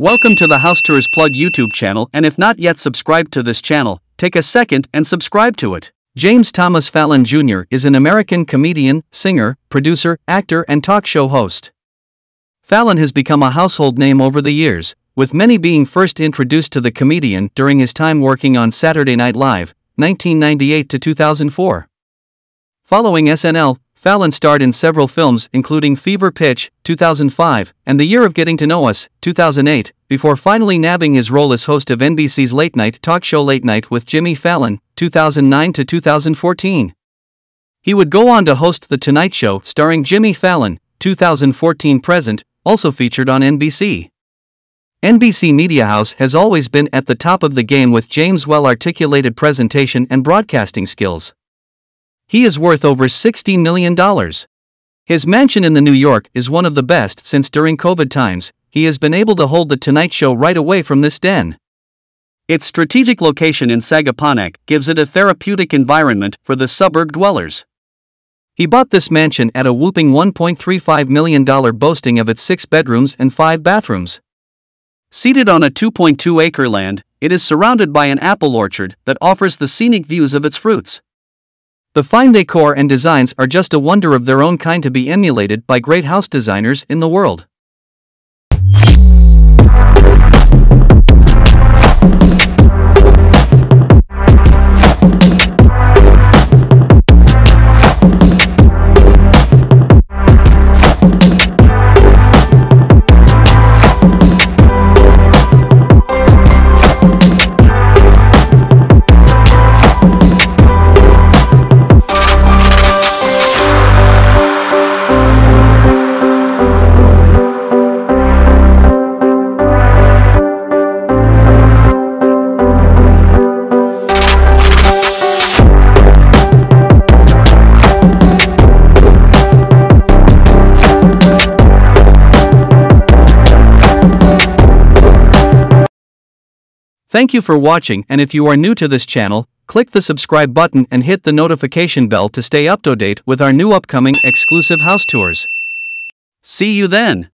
Welcome to the House Tours Plug YouTube channel, and if not yet subscribed to this channel, take a second and subscribe to it. James Thomas Fallon Jr. is an American comedian, singer, producer, actor and talk show host. Fallon has become a household name over the years, with many being first introduced to the comedian during his time working on Saturday Night Live, 1998 to 2004. Following SNL, Fallon starred in several films including Fever Pitch, 2005, and The Year of Getting to Know Us, 2008, before finally nabbing his role as host of NBC's late-night talk show Late Night with Jimmy Fallon, 2009 to 2014. He would go on to host The Tonight Show starring Jimmy Fallon, 2014-present, also featured on NBC. NBC Media House has always been at the top of the game with James' well-articulated presentation and broadcasting skills. He is worth over $60 million. His mansion in New York is one of the best since during COVID times, he has been able to hold The Tonight Show right away from this den. Its strategic location in Sagaponack gives it a therapeutic environment for the suburb dwellers. He bought this mansion at a whopping $1.35 million, boasting of its 6 bedrooms and 5 bathrooms. Seated on a 2.2-acre land, it is surrounded by an apple orchard that offers the scenic views of its fruits. The fine decor and designs are just a wonder of their own kind to be emulated by great house designers in the world. Thank you for watching, and if you are new to this channel, click the subscribe button and hit the notification bell to stay up to date with our new upcoming exclusive house tours. See you then!